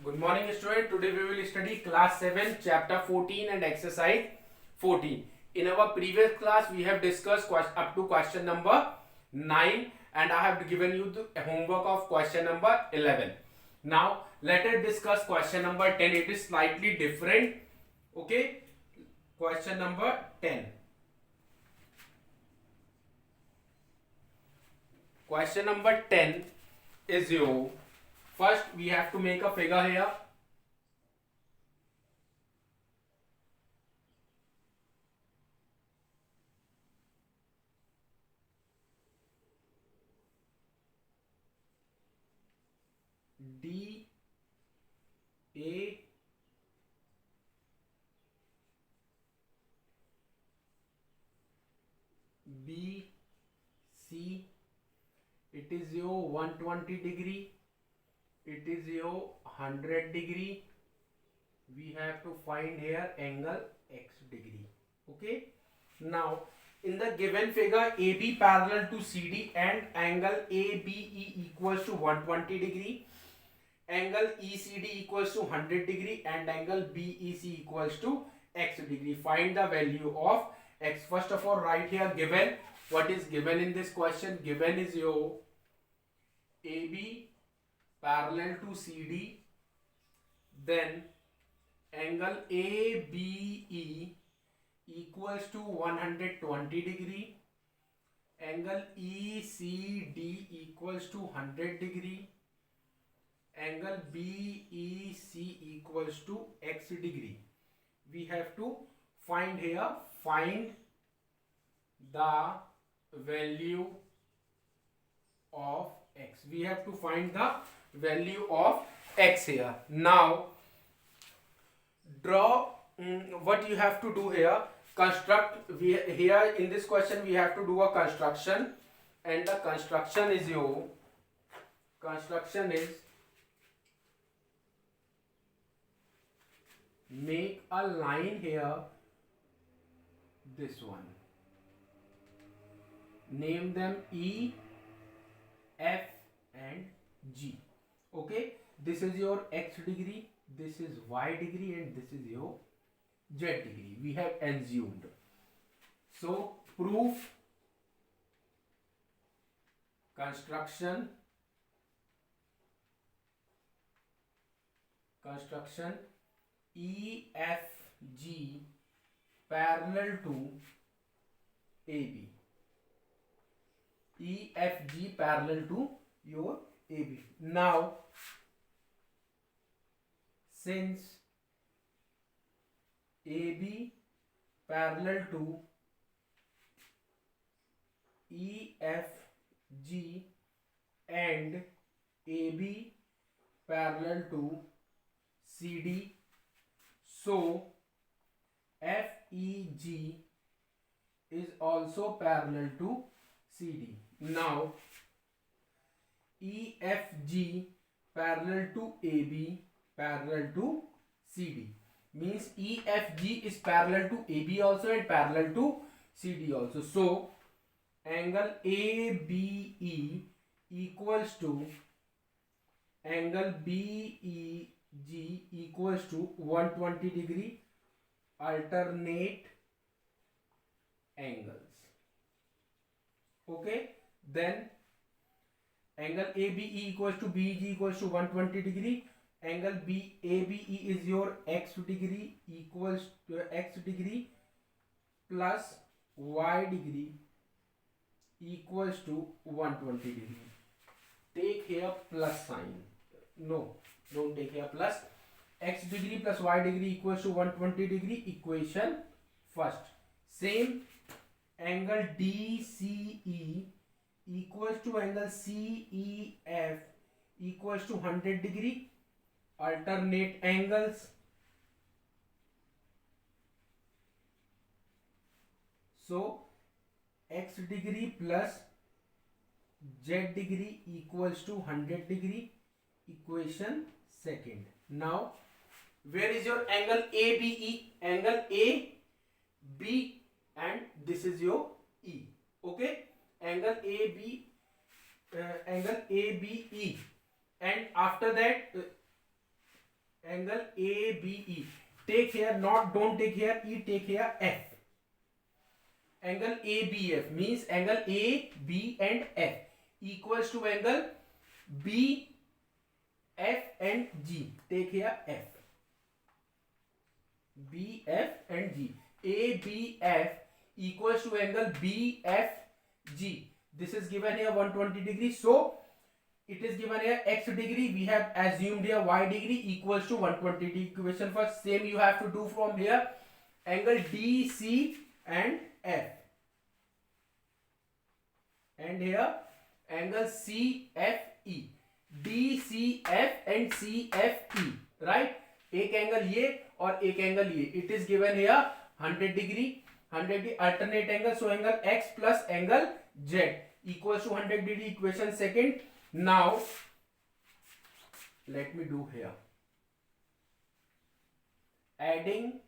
Good morning student. Today we will study class 7 chapter 14 and exercise 14. In our previous class we have discussed up to question number 9 and I have given you the homework of question number 11. Now let us discuss question number 10. It is slightly different. Okay. Question number 10. Question number 10 is your first we have to make a figure here. D A B C. It is your 120 degree. It is your 100 degree. We have to find here angle x degree. Okay. Now in the given figure, AB parallel to CD and angle ABE equals to 120 degree. Angle ECD equals to 100 degree and angle BEC equals to x degree. Find the value of x. First of all, write here given. What is given in this question? Given is your AB parallel to CD, then angle ABE equals to 120 degree, angle ECD equals to 100 degree, angle BEC equals to x degree. We have to find here, find the value of x. We have to find the value of x here. Now draw what you have to do here. Construct. Here in this question we have to do a construction, and the construction is make a line here, this one, name them E, F and G. Okay, this is your x degree, this is y degree and this is your z degree. We have assumed. So proof construction EFG parallel to AB. EFG parallel to your AB. Now since AB parallel to EFG and AB parallel to CD, so FEG is also parallel to CD. Now EFG parallel to AB parallel to CD means EFG is parallel to AB also and parallel to CD also. So angle ABE equals to angle BEG equals to 120 degree alternate angles. Okay, then angle ABE equals to BEG equals to 120 degree. Angle ABE is your x degree equals to x degree plus y degree equals to 120 degree. Take here plus sign. No, don't take here plus. X degree plus y degree equals to 120 degree. Equation first. Same angle DCE equals to angle CEF equals to 100 degree. Alternate angles. So x degree plus z degree equals to 100 degree. Equation second. Now where is your angle ABE? Angle AB and this is your E. Okay, angle ABE, and after that angle ABE. Take here, don't take here E, take here F. Angle ABF means angle A, B and F equals to angle B, F and G. Take here F. B, F and G. ABF equals to angle BFG. This is given here 120 degrees. So it is given here x degree. We have assumed here y degree equals to 120 degree. Equation first. Same you have to do from here. Angle DC and F. And here angle CFE. DCF and CFE. Right? एक angle ये और एक angle ये. It is given here 100 degree. 100 degree alternate angle. So angle X plus angle Z equals to 100 degree. Equation second. Now let me do here. Adding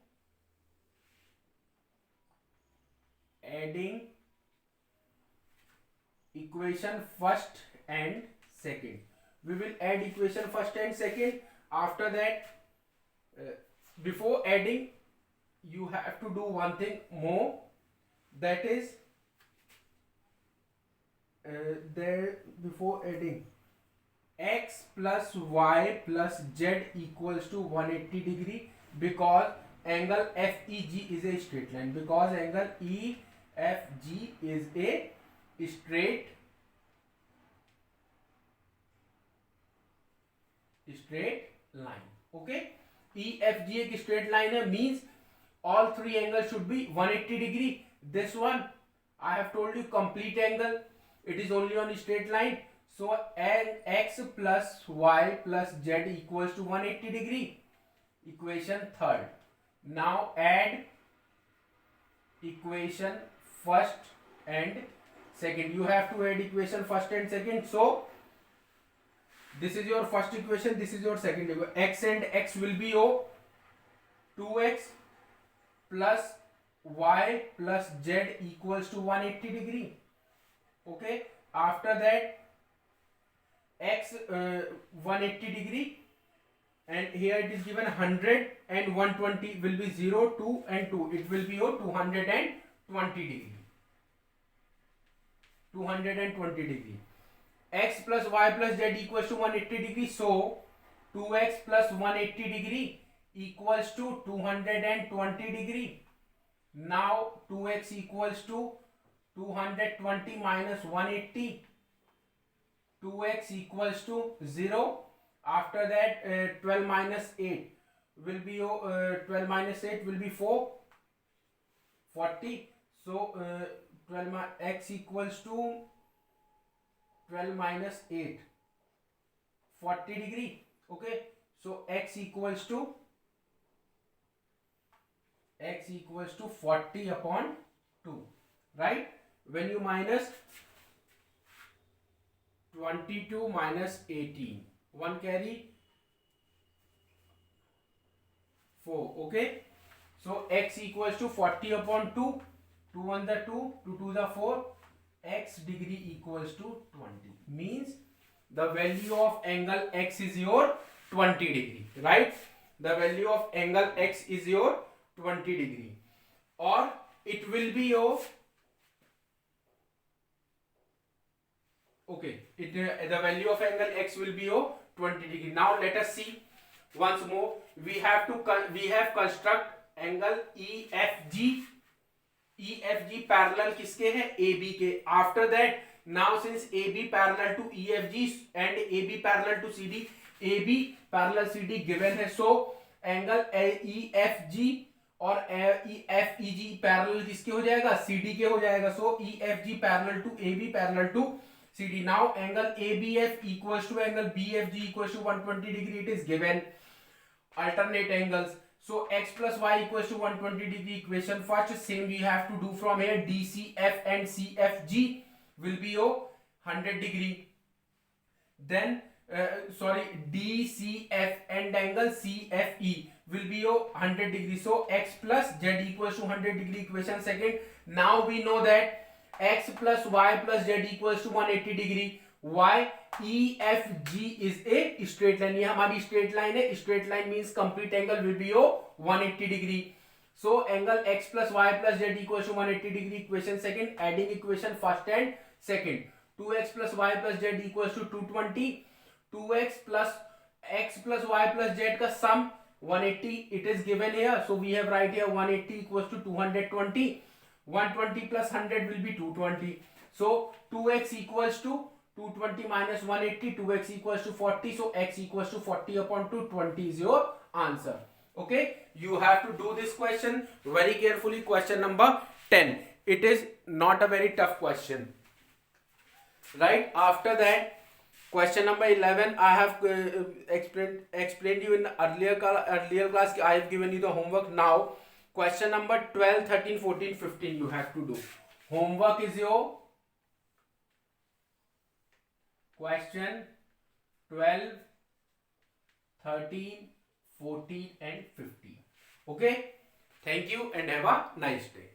equation first and second. We will add equation first and second. After that, before adding, you have to do one thing more. That is, before adding, x plus y plus z equals to 180 degree, because angle FEG is a straight line. Because angle EFG is a straight line. Okay, EFG एक straight line है, means all three angles should be 180 degree. This one I have told you complete angle. It is only on a straight line. So x plus y plus z equals to 180 degree. Equation third. Now add equation first and second. You have to add equation first and second. So this is your first equation, this is your second equation. X and x will be 2x plus y plus z equals to 180 degree. Okay, after that x 180 degree, and here it is given 100 and 120 will be 0, 2 and 2. It will be 220 degree. 220 degree. X plus y plus z equals to 180 degree. So 2x plus 180 degree equals to 220 degree. Now 2x equals to 220 minus 180. 2x equals to 0. After that 12 minus 8 will be 12 minus 8 will be 40. So 12 x equals to 12 minus 8, 40 degree. Okay, so x equals to 40 upon 2. Right? When you minus 22 minus 18, 1 carry 4. Okay, so x equals to 40 upon 2. 2 1 the 2, 2 2 the 4. X degree equals to 20. Means the value of angle x is your 20 degree. Right? The value of angle x is your 20 degree. Or it will be your, okay, the value of angle x will be your 20 degree. Now let us see once more. We have construct angle EFG. EFG parallel किसके है? AB के. After that, now since AB parallel to EFG and AB parallel to CD, AB parallel CD given है, so angle EFG और EFEG parallel किसके हो जाएगा? CD के हो जाएगा. So EFG parallel to AB parallel to CD. Now angle ABF equals to angle BFG equals to 120 degree. It is given. Alternate angles. So x plus y equals to 120 degree. Equation first, same we have to do from here. DCF and CFG will be 100 degree. Then DCF and angle CFE will be 100 degree. So x plus z equals to 100 degree. Equation second. Now we know that x plus y plus z equals to 180 degree. Why? EFG is a straight line. ये हमारी straight line है. Straight line means complete angle will be 180 degree. So angle x plus y plus z equals to 180 degree. Equation second. Adding equation first and second. 2x plus y plus z equals to 220. 2x plus x plus y plus z का sum 180. It is given here. So we have right here 180 equals to 220. 120 plus 100 will be 220. So 2x equals to 220 minus 180, 2x equals to 40. So x equals to 40 upon 220 is your answer. Okay, you have to do this question very carefully. Question number 10. It is not a very tough question, right? After that, question number 11, I have explained you in the earlier class. I have given you the homework. Now question number 12, 13, 14, 15 you have to do. Homework is your question 12, 13, 14 and 15. Okay, thank you and have a nice day.